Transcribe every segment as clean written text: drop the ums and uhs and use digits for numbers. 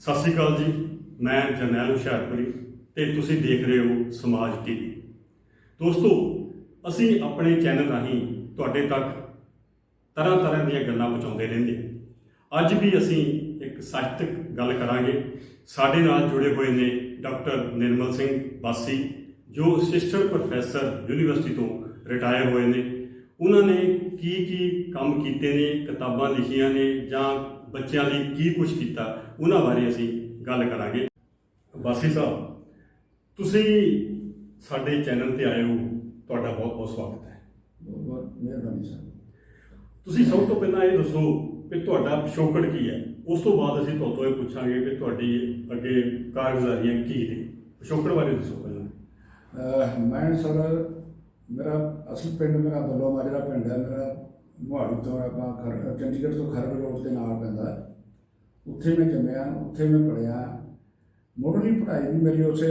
ਸਤਿ ਸ਼੍ਰੀ ਅਕਾਲ ਜੀ। ਮੈਂ ਜਰਨੈਲ ਹੁਸ਼ਿਆਰਪੁਰੀ ਤੇ ਤੁਸੀਂ ਦੇਖ ਰਹੇ ਹੋ ਸਮਾਜ ਟੀਵੀ। ਦੋਸਤੋ, ਅਸੀਂ ਆਪਣੇ ਚੈਨਲ ਰਾਹੀਂ ਤੁਹਾਡੇ ਤੱਕ ਤਰ੍ਹਾਂ ਤਰ੍ਹਾਂ ਦੀਆਂ ਗੱਲਾਂ ਪਹੁੰਚਾਉਂਦੇ ਰਹਿੰਦੇ ਹਾਂ। ਅੱਜ ਵੀ ਅਸੀਂ ਇੱਕ ਸਾਹਿਤਕ ਗੱਲ ਕਰਾਂਗੇ। ਸਾਡੇ ਨਾਲ ਜੁੜੇ ਹੋਏ ਨੇ ਡਾਕਟਰ ਨਿਰਮਲ ਸਿੰਘ ਬਾਸੀ, ਜੋ ਅਸਿਸਟੈਂਟ ਪ੍ਰੋਫੈਸਰ ਯੂਨੀਵਰਸਿਟੀ ਤੋਂ ਰਿਟਾਇਰ ਹੋਏ ਨੇ। ਉਹਨਾਂ ਨੇ ਕੀ ਕੰਮ ਕੀਤੇ ਨੇ, ਕਿਤਾਬਾਂ ਲਿਖੀਆਂ ਨੇ ਜਾਂ ਬੱਚਿਆਂ ਲਈ ਕੀ ਕੁਝ ਕੀਤਾ, ਉਹਨਾਂ ਬਾਰੇ ਅਸੀਂ ਗੱਲ ਕਰਾਂਗੇ। ਬਾਸੀ ਸਾਹਿਬ, ਤੁਸੀਂ ਸਾਡੇ ਚੈਨਲ ਤੇ ਆਏ ਹੋ, ਤੁਹਾਡਾ ਬਹੁਤ ਬਹੁਤ ਸਵਾਗਤ ਹੈ। ਬਹੁਤ ਬਹੁਤ ਮਿਹਰਬਾਨੀ ਸਰ। ਤੁਸੀਂ ਸਭ ਤੋਂ ਪਹਿਲਾਂ ਇਹ ਦੱਸੋ ਕਿ ਤੁਹਾਡਾ ਪਿਛੋਕੜ ਕੀ ਹੈ, ਉਸ ਤੋਂ ਬਾਅਦ ਅਸੀਂ ਤੁਹਾਡੇ ਤੋਂ ਇਹ ਪੁੱਛਾਂਗੇ ਕਿ ਤੁਹਾਡੀ ਅੱਗੇ ਕਾਰਗੁਜ਼ਾਰੀਆਂ ਕੀ ਨੇ। ਪਿਛੋਕੜ ਬਾਰੇ ਦੱਸੋ ਪਹਿਲਾਂ। ਮੈਂ ਸਰ, ਮੇਰਾ ਅਸਲ ਪਿੰਡ ਮੇਰਾ ਬੱਲੋ ਮਾਜਰਾ ਪਿੰਡ ਹੈ। ਮੇਰਾ ਮੋਹਾਲੀ ਤੋਂ ਆਪਾਂ ਚੰਡੀਗੜ੍ਹ ਤੋਂ ਖਰੜ ਰੋਡ ਦੇ ਨਾਲ ਪੈਂਦਾ। ਉੱਥੇ ਮੈਂ ਜੰਮਿਆ, ਉੱਥੇ ਮੈਂ ਪੜ੍ਹਿਆ। ਮੁੱਢਲੀ ਪੜ੍ਹਾਈ ਵੀ ਮੇਰੀ ਉਸੇ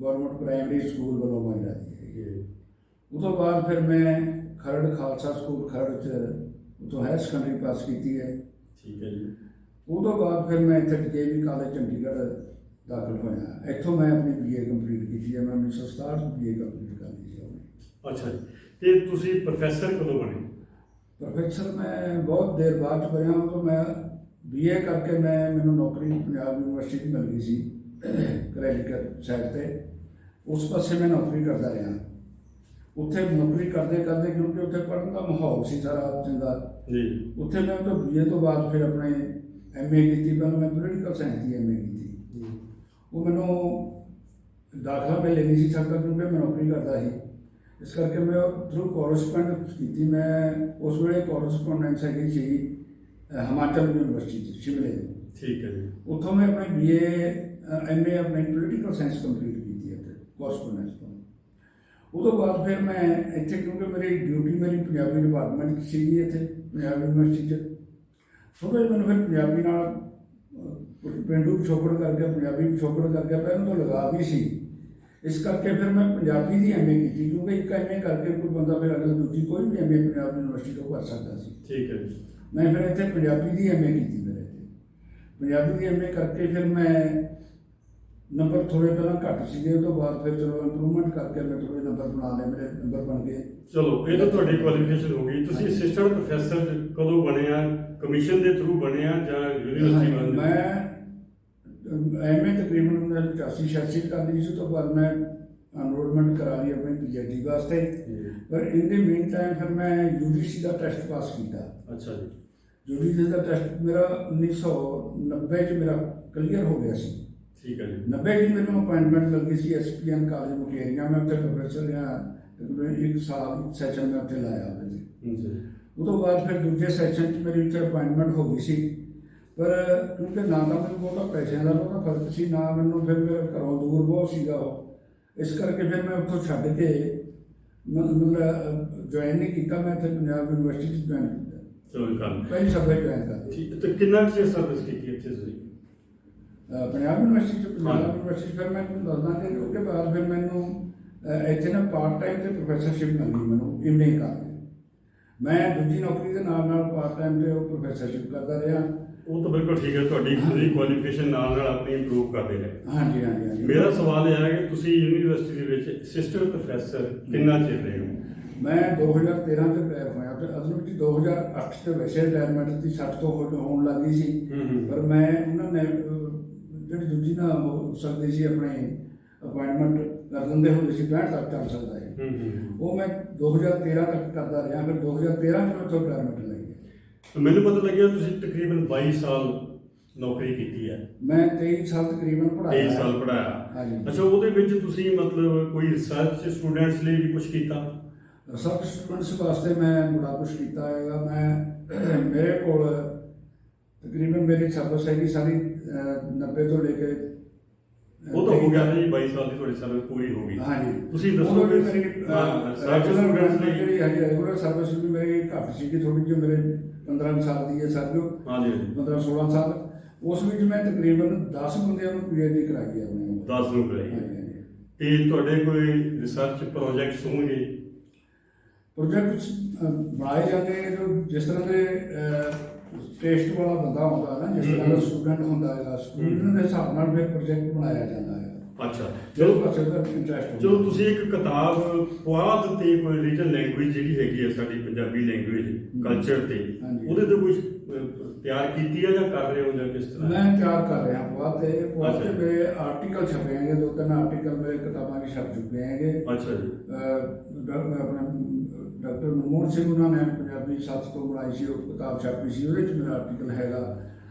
ਗੌਰਮੈਂਟ ਪ੍ਰਾਇਮਰੀ ਸਕੂਲ ਵੱਲੋਂ ਮਾਜਰਾ ਦੀ ਹੈਗੀ। ਉਹ ਤੋਂ ਬਾਅਦ ਫਿਰ ਮੈਂ ਖਰੜ ਖਾਲਸਾ ਸਕੂਲ ਖਰੜ 'ਚ ਉੱਥੋਂ ਹਾਇਰ ਸੈਕੰਡਰੀ ਪਾਸ ਕੀਤੀ ਹੈ। ਠੀਕ ਹੈ ਜੀ। ਉਹ ਤੋਂ ਬਾਅਦ ਫਿਰ ਮੈਂ ਇੱਥੇ DAV ਕਾਲਜ ਚੰਡੀਗੜ੍ਹ ਦਾਖਲ ਹੋਇਆ। ਇੱਥੋਂ ਮੈਂ ਆਪਣੀ BA ਕੰਪਲੀਟ ਕੀਤੀ ਹੈ। ਮੈਂ 1967 BA ਕੰਪਲੀਟ ਕਰ ਲਈ ਸੀ ਆਪਣੀ। ਅੱਛਾ ਜੀ। ਤੇ ਤੁਸੀਂ ਪ੍ਰੋਫੈਸਰ ਕਦੋਂ ਬਣੇ? ਪ੍ਰੋਫੈਸਰ ਮੈਂ ਬਹੁਤ ਦੇਰ ਬਾਅਦ ਬਣਿਆ। ਉਦੋਂ ਮੈਂ BA ਕਰਕੇ ਮੈਨੂੰ ਨੌਕਰੀ ਪੰਜਾਬ ਯੂਨੀਵਰਸਿਟੀ 'ਚ ਮਿਲ ਗਈ ਸੀ, ਕਲੈਰੀਕਲ ਸਾਈਡ 'ਤੇ। ਉਸ ਪਾਸੇ ਮੈਂ ਨੌਕਰੀ ਕਰਦਾ ਰਿਹਾ। ਉੱਥੇ ਨੌਕਰੀ ਕਰਦੇ ਕਰਦੇ, ਕਿਉਂਕਿ ਉੱਥੇ ਪੜ੍ਹਨ ਦਾ ਮਾਹੌਲ ਸੀ ਸਾਰਾ ਚੰਗਾ ਜੀ, ਉੱਥੇ ਮੈਂ ਉਹ BA ਤੋਂ ਬਾਅਦ ਫਿਰ ਆਪਣੇ MA ਕੀਤੀ। ਪਹਿਲਾਂ ਮੈਂ ਪੋਲੀਟੀਕਲ ਸਾਇੰਸ ਦੀ MA ਕੀਤੀ। ਉਹ ਮੈਨੂੰ ਦਾਖਲਾ ਮਿਲ ਨਹੀਂ ਸੀ ਸਕਦਾ ਕਿਉਂਕਿ ਮੈਂ ਨੌਕਰੀ ਕਰਦਾ ਸੀ। ਇਸ ਕਰਕੇ ਮੈਂ ਥਰੂ ਕੋਰਸਪੋਂਡੈਂਸ ਕੀਤੀ। ਮੈਂ ਉਸ ਵੇਲੇ ਕੋਰਸਪੋਂਡੈਂਸ ਹੈਗੀ ਸੀ ਹਿਮਾਚਲ ਯੂਨੀਵਰਸਿਟੀ 'ਚ, ਸ਼ਿਮਲੇ। ਠੀਕ ਹੈ ਜੀ। ਉੱਥੋਂ ਮੈਂ ਆਪਣੇ BA MA ਆਪਣੀ ਪੋਲੀਟੀਕਲ ਸਾਇੰਸ ਕੰਪਲੀਟ ਕੀਤੀ ਹੈ ਇੱਥੇ ਕੋਰਸਪੋਂਡੈਂਸ ਤੋਂ। ਉਹ ਤੋਂ ਬਾਅਦ ਫਿਰ ਮੈਂ ਇੱਥੇ, ਕਿਉਂਕਿ ਮੇਰੀ ਡਿਊਟੀ ਪੰਜਾਬੀ ਡਿਪਾਰਟਮੈਂਟ ਸੀਗੀ ਇੱਥੇ ਪੰਜਾਬ ਯੂਨੀਵਰਸਿਟੀ 'ਚ। ਥੋੜ੍ਹਾ ਜਿਹਾ ਮੈਨੂੰ ਫਿਰ ਪੰਜਾਬੀ ਨਾਲ ਪੇਂਡੂ ਪਿਛੋਕੜ ਕਰਕੇ, ਪੰਜਾਬੀ ਪਿਛੋਕੜ ਕਰਕੇ ਪਹਿਲਾਂ ਤੋਂ ਲਗਾਅ ਵੀ ਸੀ। ਇਸ ਕਰਕੇ ਫਿਰ ਮੈਂ ਪੰਜਾਬੀ ਦੀ MA ਕੀਤੀ, ਕਿਉਂਕਿ ਇੱਕ MA ਕਰਕੇ ਕੋਈ ਬੰਦਾ ਫਿਰ ਅਗਲੇ ਦੂਜੀ ਕੋਈ ਵੀ MA ਪੰਜਾਬ ਯੂਨੀਵਰਸਿਟੀ ਤੋਂ ਕਰ ਸਕਦਾ ਸੀ। ਠੀਕ ਹੈ ਜੀ। ਮੈਂ ਫਿਰ ਇੱਥੇ ਪੰਜਾਬੀ ਦੀ MA ਕੀਤੀ। ਫਿਰ ਇੱਥੇ ਪੰਜਾਬੀ ਦੀ MA ਕਰਕੇ ਫਿਰ ਮੈਂ ਨੰਬਰ ਥੋੜ੍ਹੇ ਪਹਿਲਾਂ ਘੱਟ ਸੀਗੇ, ਉਹ ਤੋਂ ਬਾਅਦ ਫਿਰ ਚਲੋ ਇੰਪਰੂਵਮੈਂਟ ਕਰਕੇ ਮੈਂ ਥੋੜ੍ਹੇ ਨੰਬਰ ਬਣਾ ਲਏ, ਮੇਰੇ ਨੰਬਰ ਬਣ ਗਏ। ਚਲੋ, ਇਹ ਤਾਂ ਤੁਹਾਡੀ ਕੁਆਲੀਫਿਕੇਸ਼ਨ ਹੋ ਗਈ। ਤੁਸੀਂ ਅਸਿਸਟੈਂਟ ਪ੍ਰੋਫੈਸਰ ਕਦੋਂ ਬਣੇ ਆ? ਕਮਿਸ਼ਨ ਦੇ ਥਰੂ ਬਣੇ ਆ ਜਾਂ ਯੂਨੀਵਰਸਿਟੀ ਬਣੇ? ਮੈਂ MA ਤਕਰੀਬਨ 85-86 ਕਰ ਲਈ ਸੀ। ਉਸ ਤੋਂ ਬਾਅਦ ਮੈਂ ਅਨਰੋਲਮੈਂਟ ਕਰਾ ਲਈ ਆਪਣੀ PhD ਵਾਸਤੇ। ਪਰ ਇਨ ਦੀ ਮੇਨ ਟਾਈਮ ਫਿਰ ਮੈਂ UGC ਦਾ ਟੈਸਟ ਪਾਸ ਕੀਤਾ। ਅੱਛਾ ਜੀ। UGC ਦਾ ਟੈਸਟ ਮੇਰਾ 1990 'ਚ ਮੇਰਾ ਕਲੀਅਰ ਹੋ ਗਿਆ ਸੀ। ਠੀਕ ਹੈ ਜੀ। 90 'ਚ ਮੈਨੂੰ ਅਪਾਇੰਟਮੈਂਟ ਮਿਲ ਗਈ ਸੀ SPN ਕਾਲਜ ਮੁਕੇਰੀਆਂ। ਮੈਂ ਉੱਥੇ ਪ੍ਰੋਫੈਸਰ ਰਿਹਾ। ਤਕਰੀਬਨ 1 ਸਾਲ ਸੈਸ਼ਨ ਮੈਂ ਉੱਥੇ ਲਾਇਆ ਉਹਦੇ 'ਚ। ਉਹ ਤੋਂ ਬਾਅਦ ਫਿਰ ਦੂਜੇ ਸੈਸ਼ਨ 'ਚ ਮੇਰੀ ਉੱਥੇ ਅਪਾਇੰਟਮੈਂਟ ਹੋ ਗਈ ਸੀ। ਪਰ ਕਿਉਂਕਿ ਨਾ ਤਾਂ ਮੈਨੂੰ ਬਹੁਤਾ ਪੈਸਿਆਂ ਦਾ ਬਹੁਤਾ ਫਰਕ ਸੀ, ਨਾ ਮੈਨੂੰ ਫਿਰ ਮੇਰੇ ਘਰੋਂ ਦੂਰ ਬਹੁਤ ਸੀਗਾ ਉਹ। ਇਸ ਕਰਕੇ ਫਿਰ ਮੈਂ ਉੱਥੋਂ ਛੱਡ ਕੇ ਮਤਲਬ ਜੁਆਇਨ ਨਹੀਂ ਕੀਤਾ। ਮੈਂ ਇੱਥੇ ਪੰਜਾਬ ਯੂਨੀਵਰਸਿਟੀ 'ਚ ਜੁਆਇਨ ਕੀਤਾ। ਪਹਿਲੀ ਸਭਾ ਜੁਆਇਨ ਕਰ ਲਈ। ਤੇ ਕਿੰਨਾ ਚਿਰ ਸਰਵਿਸ ਕੀਤੀ ਇੱਥੇ ਤੁਸੀਂ? ਪੰਜਾਬ ਯੂਨੀਵਰਸਿਟੀ 'ਚ। ਪੰਜਾਬ ਯੂਨੀਵਰਸਿਟੀ ਫਿਰ ਮੈਂ ਤੁਹਾਨੂੰ ਦੱਸਦਾ ਕਿ ਉਹਦੇ ਬਾਅਦ ਫਿਰ ਮੈਨੂੰ ਇੱਥੇ ਨਾ ਪਾਰਟ ਟਾਈਮ 'ਤੇ ਪ੍ਰੋਫੈਸਰਸ਼ਿਪ ਮਿਲ ਗਈ ਮੈਨੂੰ ਇਵਨਿੰਗ ਕਾਲਜ। ਮੈਂ ਦੂਜੀ ਨੌਕਰੀ ਦੇ ਨਾਲ ਨਾਲ ਪਾਰਟ ਟਾਈਮ 'ਤੇ ਉਹ ਪ੍ਰੋਫੈਸਰਸ਼ਿਪ ਕਰਦਾ ਰਿਹਾ। ਉਹ ਤਾਂ ਬਿਲਕੁਲ ਠੀਕ ਹੈ। ਤੁਹਾਡੀ ਪੂਰੀ ਕੁਆਲੀਫਿਕੇਸ਼ਨ ਨਾਲ ਆਪਣੀ ਇੰਪਰੂਵ ਕਰਦੇ ਰਹੇ। ਹਾਂਜੀ ਹਾਂਜੀ ਹਾਂਜੀ। ਮੇਰਾ ਸਵਾਲ ਇਹ ਹੈ ਕਿ ਤੁਸੀਂ ਯੂਨੀਵਰਸਿਟੀ ਦੇ ਵਿੱਚ ਅਸਿਸਟੈਂਟ ਪ੍ਰੋਫੈਸਰ ਕਿੰਨਾ ਚਿਰ ਰਹੇ ਹੋ? ਮੈਂ 2013 'ਚ ਰਿਟਾਇਰ ਹੋਇਆ ਤੇ ਅਸਲ ਵਿੱਚ 2008 'ਚ ਵੈਸੇ ਰਿਟਾਇਰਮੈਂਟ ਦੀ 60 ਤੋਂ ਹੋਣ ਲੱਗ ਗਈ ਸੀ। ਪਰ ਮੈਂ ਉਹਨਾਂ ਨੇ ਜਿਹੜੀ ਦੂਜੀ ਨਾ ਸਕਦੇ ਸੀ ਆਪਣੇ ਅਪਾਇੰਟਮੈਂਟ ਕਰ ਦਿੰਦੇ ਹੁੰਦੇ ਸੀ, 65 ਤੱਕ ਚੱਲ ਸਕਦਾ ਹੈ। ਉਹ ਮੈਂ 2013 ਤੱਕ ਕਰਦਾ ਰਿਹਾ। ਫਿਰ 2013 'ਚ ਮੈਂ ਉੱਥੋਂ ਰਿਟਾਇਰਮੈਂਟ ਲਈ। ਮੈਨੂੰ ਪਤਾ ਲੱਗਿਆ ਤੁਸੀਂ ਤਕਰੀਬਨ 22 ਸਾਲ ਨੌਕਰੀ ਕੀਤੀ ਹੈ। ਮੈਂ 23 ਸਾਲ ਤਕਰੀਬਨ ਪੜ੍ਹਾਇਆ। 23 ਸਾਲ ਪੜ੍ਹਾਇਆ। ਹਾਂਜੀ। ਅੱਛਾ, ਉਹਦੇ ਵਿੱਚ ਤੁਸੀਂ ਮਤਲਬ ਕੋਈ ਰਿਸਰਚ ਸਟੂਡੈਂਟਸ ਲਈ ਵੀ ਕੁਝ ਕੀਤਾ? ਰਿਸਰਚ ਸਟੂਡੈਂਟਸ ਵਾਸਤੇ ਮੈਂ ਬੜਾ ਕੁਝ ਕੀਤਾ ਹੈਗਾ। ਮੇਰੇ ਕੋਲ ਤਕਰੀਬਨ ਮੇਰੀ ਸਰਵਿਸ ਹੈਗੀ ਸਾਰੀ 90 ਤੋਂ ਲੈ ਕੇ ਉਹ ਤਾਂ ਹੋ ਗਿਆ ਜੀ। 22 ਸਾਲ ਦੀ ਤੁਹਾਡੀ ਸਰਵਿਸ ਪੂਰੀ ਹੋ ਗਈ। ਹਾਂਜੀ। ਤੁਸੀਂ ਦੱਸੋ ਕਿ ਮੇਰੀ ਰੈਗੂਲਰ ਸਰਵਿਸ ਵੀ ਮੇਰੀ ਘੱਟ ਸੀਗੀ ਥੋੜੀ ਜਿਹੀ। ਮੇਰੇ 15 ਸਾਲ ਦੀ ਹੈ ਸਰਵਿਸ। ਹਾਂਜੀ। 15-16 ਸਾਲ। ਉਸ ਵਿੱਚ ਮੈਂ ਤਕਰੀਬਨ 10 ਬੰਦਿਆਂ ਨੂੰ PhD ਕਰਾਈ ਹੈ ਆਪਣੇ। 10 ਨੂੰ ਕਰਾਈ। ਤੇ ਤੁਹਾਡੇ ਕੋਈ ਰਿਸਰਚ ਪ੍ਰੋਜੈਕਟਸ ਹੋਣਗੇ? ਪ੍ਰੋਜੈਕਟ ਬਣਾਏ ਜਾਂਦੇ ਨੇ ਜੋ ਜਿਸ ਤਰ੍ਹਾਂ ਦੇ ਟੇਸਟ ਵਾਲਾ ਬੰਦਾ ਹੁੰਦਾ ਨਾ, ਜਿਸ ਤਰ੍ਹਾਂ ਦਾ ਸਟੂਡੈਂਟ ਹੁੰਦਾ ਹੈਗਾ, ਸਟੂਡੈਂਟ ਦੇ ਹਿਸਾਬ ਨਾਲ ਫਿਰ ਪ੍ਰੋਜੈਕਟ ਬਣਾਇਆ ਜਾਂਦਾ ਹੈ। ਅੱਛਾ, ਜਦੋਂ ਪਾਸੇ ਦਾ ਇੰਟਰਸਟ ਚਲੋ ਤੁਸੀਂ ਇੱਕ ਕਿਤਾਬ ਪੁਆਧ ਤੇ ਕੋਈ ਰੀਜਨ ਲੈਂਗੁਏਜ ਜਿਹੜੀ ਹੈਗੀ ਹੈ ਸਾਡੀ ਪੰਜਾਬੀ ਲੈਂਗੁਏਜ ਕਲਚਰ ਤੇ, ਹਾਂਜੀ। ਉਹਦੇ ਤੇ ਕੋਈ ਤਿਆਰ ਕੀਤੀ ਹੈ ਜਾਂ ਕਰ ਰਹੇ ਹੋ ਜਾਂ ਕਿਸ ਤਰ੍ਹਾਂ? ਮੈਂ ਤਿਆਰ ਕਰ ਰਿਹਾ ਪੁਆਧ ਤੇ ਅੱਛਾ। ਮੇਰੇ ਆਰਟੀਕਲ ਛਪੇ ਹੈਗੇ, 2-3 ਆਰਟੀਕਲ ਮੇਰੇ ਕਿਤਾਬਾਂ ਵਿੱਚ ਛਪ ਚੁੱਕੇ ਹੈਗੇ। ਅੱਛਾ ਜੀ। ਆਪਣਾ ਡਾਕਟਰ ਮਨਮੋਹਨ ਸਿੰਘ ਉਹਨਾਂ ਨੇ ਪੰਜਾਬੀ ਸੱਚ ਤੋਂ ਬਣਾਈ ਸੀ, ਉਹ ਕਿਤਾਬ ਛਾਪੀ ਸੀ, ਉਹਦੇ 'ਚ ਮੇਰਾ ਆਰਟੀਕਲ ਹੈਗਾ।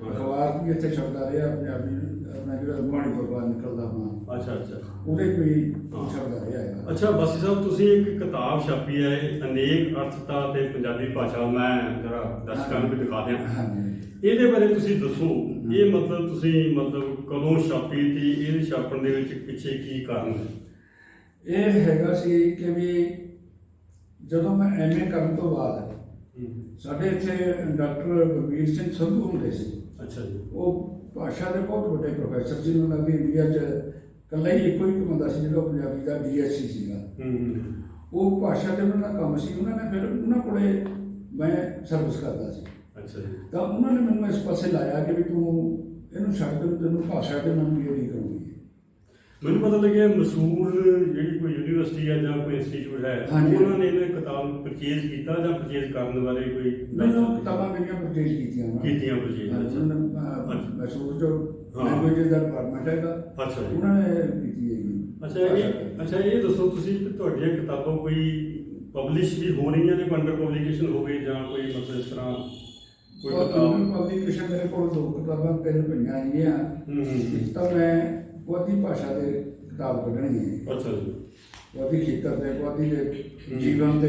ਅਖਬਾਰ ਵੀ ਇੱਥੇ ਛਪਦਾ ਰਿਹਾ ਪੰਜਾਬੀ, ਆਪਣਾ ਜਿਹੜਾ ਬਾਣੀ ਤੋਂ ਬਾਹਰ ਨਿਕਲਦਾ ਆਪਣਾ, ਅੱਛਾ ਅੱਛਾ, ਉਹਦੇ ਵੀ ਛਪਦਾ ਰਿਹਾ ਹੈਗਾ। ਅੱਛਾ ਬਾਸੀ ਸਾਹਿਬ, ਤੁਸੀਂ ਇੱਕ ਕਿਤਾਬ ਛਾਪੀ ਹੈ ਅਨੇਕ ਅਰਥਤਾ ਤੇ ਪੰਜਾਬੀ ਭਾਸ਼ਾ, ਮੈਂ ਜਰਾ ਦਰਸ਼ਕਾਂ ਨੂੰ ਵੀ ਦਿਖਾ ਦਿਆਂ। ਹਾਂਜੀ, ਇਹਦੇ ਬਾਰੇ ਤੁਸੀਂ ਦੱਸੋ, ਇਹ ਮਤਲਬ ਤੁਸੀਂ ਮਤਲਬ ਕਦੋਂ ਛਾਪੀ ਤੇ ਇਹਦੇ ਛਾਪਣ ਦੇ ਵਿੱਚ ਪਿੱਛੇ ਕੀ ਕਾਰਨ ਹੈ? ਇਹ ਹੈਗਾ ਸੀ ਕਿ ਵੀ ਜਦੋਂ ਮੈਂ ਐਮਏ ਕਰਨ ਤੋਂ ਬਾਅਦ ਸਾਡੇ ਇੱਥੇ ਡਾਕਟਰ ਬਲਬੀਰ ਸਿੰਘ ਸੰਧੂ ਹੁੰਦੇ ਸੀ। ਅੱਛਾ ਜੀ। ਉਹ ਭਾਸ਼ਾ ਦੇ ਬਹੁਤ ਵੱਡੇ ਪ੍ਰੋਫੈਸਰ ਸੀ। ਉਹਨਾਂ ਦੀ ਇੰਡੀਆ 'ਚ ਇਕੱਲਾ ਹੀ ਇੱਕੋ ਇੱਕ ਬੰਦਾ ਸੀ ਜਿਹੜਾ ਪੰਜਾਬੀ ਦਾ ਡੀਐਸਸੀ ਸੀਗਾ। ਉਹ ਭਾਸ਼ਾ ਦੇ ਉਹਨਾਂ ਦਾ ਕੰਮ ਸੀ। ਉਹਨਾਂ ਨੇ ਫਿਰ ਉਹਨਾਂ ਕੋਲੇ ਮੈਂ ਸਰਵਿਸ ਕਰਦਾ ਸੀ। ਅੱਛਾ ਜੀ। ਤਾਂ ਉਹਨਾਂ ਨੇ ਮੈਨੂੰ ਇਸ ਪਾਸੇ ਲਾਇਆ ਕਿ ਵੀ ਤੂੰ ਇਹਨੂੰ ਛੱਡ ਦੇ, ਤੈਨੂੰ ਭਾਸ਼ਾ ਦੇ ਨਾਲ ਪੀਐਚਡੀ ਕਰੂੰਗੀ। ਮੈਨੂੰ ਪਤਾ ਲੱਗਿਆ ਮਸ਼ਹੂਰ ਜਿਹੜੀ ਕੋਈ ਯੂਨੀਵਰਸਿਟੀ ਹੈ ਜਾਂ ਕੋਈ ਇੰਸਟੀਚਿਊਟ ਹੈ, ਉਹਨਾਂ ਨੇ ਇਹ ਕਿਤਾਬ ਪਰਚੇਜ਼ ਕੀਤਾ ਜਾਂ ਪਰਚੇਜ਼ ਕਰਨ ਬਾਰੇ ਕੋਈ ਮੈਨੂੰ ਕਿਤਾਬਾਂ ਮੇਰੀਆਂ ਪਰਚੇਜ਼ ਕੀਤੀਆਂ ਪਰਚੇਜ਼? ਮਸ਼ਹੂਰ ਜੋ ਲੈਂਗੁਏਜ ਦਾ ਡਿਪਾਰਟਮੈਂਟ ਹੈਗਾ, ਅੱਛਾ ਜੀ, ਉਹਨਾਂ ਨੇ ਕੀਤੀ ਹੈਗੀ। ਅੱਛਾ ਇਹ ਦੱਸੋ ਤੁਸੀਂ ਕਿ ਤੁਹਾਡੀਆਂ ਕਿਤਾਬਾਂ ਕੋਈ ਪਬਲਿਸ਼ ਵੀ ਹੋ ਰਹੀਆਂ ਨੇ, ਅੰਡਰ ਪਬਲੀਕੇਸ਼ਨ ਹੋਵੇ ਜਾਂ ਕੋਈ ਮਤਲਬ ਇਸ ਤਰ੍ਹਾਂ ਕੋਈ ਕਿਤਾਬ? ਪਬਲੀਕੇਸ਼ਨ ਮੇਰੇ ਕੋਲ 2 ਕਿਤਾਬਾਂ 3 ਪਈਆਂ ਹੈਗੀਆਂ। ਇੱਕ ਤਾਂ ਮੈਂ ਪੁਆਧੀ ਭਾਸ਼ਾ ਦੇ ਕਿਤਾਬ ਕੱਢਣੀ ਹੈ। ਅੱਛਾ ਜੀ। ਪੁਆਧੀ ਖੇਤਰ ਤੇ, ਪੁਆਧੀ ਦੇ ਜੀਵਨ ਤੇ,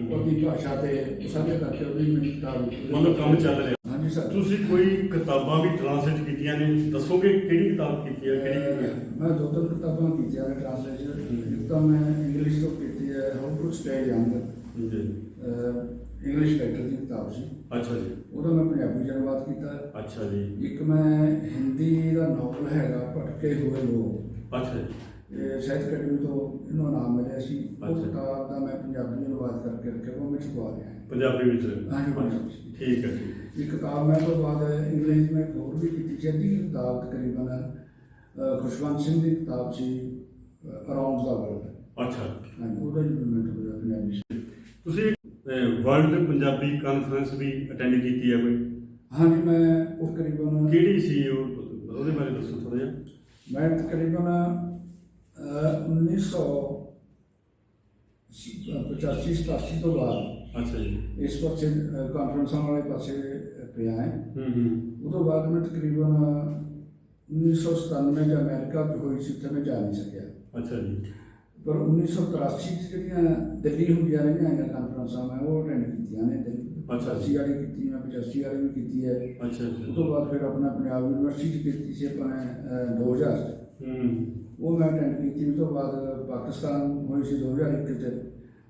ਪੁਆਧੀ ਭਾਸ਼ਾ ਤੇ, ਸਾਰੇ ਕਰਕੇ ਉਹਦੀ ਮੇਰੀ ਕਿਤਾਬ ਮਤਲਬ ਕੰਮ ਚੱਲ ਰਿਹਾ। ਹਾਂਜੀ ਸਰ। ਤੁਸੀਂ ਕੋਈ ਕਿਤਾਬਾਂ ਵੀ ਟ੍ਰਾਂਸਲੇਟ ਕੀਤੀਆਂ ਨੇ, ਦੱਸੋਗੇ ਕਿਹੜੀ ਕਿਤਾਬ ਕੀਤੀ ਹੈ, ਕਿਹੜੀ? ਮੈਂ 2-3 ਕਿਤਾਬਾਂ ਕੀਤੀਆਂ ਨੇ ਟ੍ਰਾਂਸਲੇਸ਼ਨ। ਇੱਕ ਤਾਂ ਮੈਂ ਇੰਗਲਿਸ਼ ਤੋਂ ਕੀਤੀ ਹੈ, how to stay young, English writer ਦੀ ਕਿਤਾਬ ਸੀ। ਅੱਛਾ ਜੀ। ਉਹਦਾ ਮੈਂ ਪੰਜਾਬੀ 'ਚ ਅਨੁਵਾਦ ਕੀਤਾ ਹੈ। ਅੱਛਾ ਜੀ। ਇੱਕ ਮੈਂ ਹਿੰਦੀ ਦਾ ਨਾਵਲ ਹੈਗਾ ਭਟਕੇ ਹੋਏ ਲੋਕ, ਅੱਛਾ ਜੀ। ਇਹ ਸਾਹਿਤ ਅਕੈਡਮੀ ਤੋਂ ਇਹਨੂੰ ਨਾਮ ਮਿਲਿਆ ਸੀ। ਉਹ ਅੱਛਾ। ਕਿਤਾਬ ਦਾ ਮੈਂ ਪੰਜਾਬੀ ਅਨੁਵਾਦ ਕਰਕੇ ਰੱਖਿਆ, ਉਹ ਮੈਂ ਛਪਵਾ ਰਿਹਾ ਹਾਂ ਪੰਜਾਬੀ ਵਿੱਚ? ਹਾਂਜੀ, ਠੀਕ ਹੈ ਜੀ। ਇੱਕ ਕਿਤਾਬ ਮੈਂ ਤੋਂ ਬਾਅਦ ਇੰਗਲਿਸ਼ ਮੈਂ ਹੋਰ ਵੀ ਕੀਤੀ ਸੀ। ਅੱਧੀ ਕਿਤਾਬ ਤਕਰੀਬਨ ਖੁਸ਼ਵੰਤ ਸਿੰਘ ਦੀ ਕਿਤਾਬ ਸੀ, ਅਰਾਊਂਡ ਦਾ ਵਰਲਡ। ਅੱਛਾ। ਹਾਂਜੀ, ਉਹਦਾ ਇੰਪਲੀਮੈਂਟ ਹੋਇਆ ਪੰਜਾਬੀ 'ਚ। ਤੁਸੀਂ ਵਰਲਡ ਪੰਜਾਬੀ ਕਾਨਫਰੰਸ ਵੀ ਅਟੈਂਡ ਕੀਤੀ ਹੈ ਕੋਈ? ਹਾਂਜੀ, ਮੈਂ ਤਕਰੀਬਨ ਕਿਹੜੀ ਸੀ ਉਹਦੇ ਬਾਰੇ ਦੱਸੋ ਥੋੜਾ ਜਿਹਾ। ਮੈਂ ਤਕਰੀਬਨ 1985-87 ਤੋਂ ਬਾਅਦ ਅੱਛਾ ਜੀ। ਇਸ ਪਾਸੇ ਕਾਨਫਰੰਸਾਂ ਵਾਲੇ ਪਾਸੇ ਪਿਆ ਹੈ। ਉਹ ਤੋਂ ਬਾਅਦ ਮੈਂ ਤਕਰੀਬਨ 1997 'ਚ ਅਮਰੀਕਾ 'ਚ ਹੋਈ ਸੀ, ਉੱਥੇ ਮੈਂ ਜਾ ਨਹੀਂ ਸਕਿਆ। ਅੱਛਾ ਜੀ। ਪਰ 1983 'ਚ ਜਿਹੜੀਆਂ ਦਿੱਲੀ ਹੁੰਦੀਆਂ ਰਹੀਆਂ ਹੈਗੀਆਂ ਕਾਨਫਰੰਸਾਂ, ਮੈਂ ਉਹ ਅਟੈਂਡ ਕੀਤੀਆਂ ਨੇ। ਅੱਛਾ। 80 ਵਾਲੀ ਕੀਤੀ, ਮੈਂ 85 ਵਾਲੀ ਵੀ ਕੀਤੀ ਹੈ। ਅੱਛਾ। ਉਸ ਤੋਂ ਬਾਅਦ ਫਿਰ ਆਪਣਾ ਪੰਜਾਬ ਯੂਨੀਵਰਸਿਟੀ 'ਚ ਕੀਤੀ ਸੀ ਆਪਣੇ 2000 'ਚ, ਉਹ ਮੈਂ ਅਟੈਂਡ ਕੀਤੀ। ਉਸ ਤੋਂ ਬਾਅਦ ਪਾਕਿਸਤਾਨ ਹੋਈ ਸੀ 2001 'ਚ,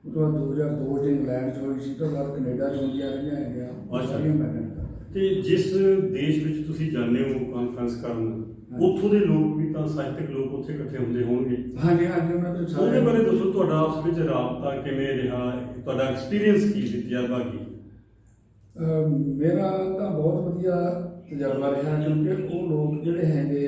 ਉਸ ਤੋਂ ਬਾਅਦ 2002 'ਚ ਇੰਗਲੈਂਡ 'ਚ ਹੋਈ ਸੀ, ਉਸ ਤੋਂ ਬਾਅਦ ਕੈਨੇਡਾ 'ਚ ਹੁੰਦੀਆਂ ਰਹੀਆਂ ਹੈਗੀਆਂ, ਸਾਰੀਆਂ ਮੈਂ ਅਟੈਂਡ ਕਰਦਾ। ਤੇ ਜਿਸ ਦੇਸ਼ ਵਿੱਚ ਤੁਸੀਂ ਜਾਂਦੇ ਹੋ ਕਾਨਫਰੰਸ ਕਰਨ, ਉੱਥੋਂ ਦੇ ਲੋਕ ਵੀ ਤਾਂ ਸਾਹਿਤਕ ਲੋਕ ਉੱਥੇ ਇਕੱਠੇ ਹੁੰਦੇ ਹੋਣਗੇ? ਹਾਂਜੀ ਹਾਂਜੀ, ਉਹਨਾਂ ਦੇ ਉਹਦੇ ਬਾਰੇ ਦੱਸੋ, ਤੁਹਾਡਾ ਆਪਸ ਵਿੱਚ ਰਾਬਤਾ ਕਿਵੇਂ ਰਿਹਾ, ਤੁਹਾਡਾ ਐਕਸਪੀਰੀਅੰਸ ਕੀ ਸੀ, ਤਜਰਬਾ ਕੀ? ਮੇਰਾ ਤਾਂ ਬਹੁਤ ਵਧੀਆ ਤਜਰਬਾ ਰਿਹਾ, ਕਿਉਂਕਿ ਉਹ ਲੋਕ ਜਿਹੜੇ ਹੈਗੇ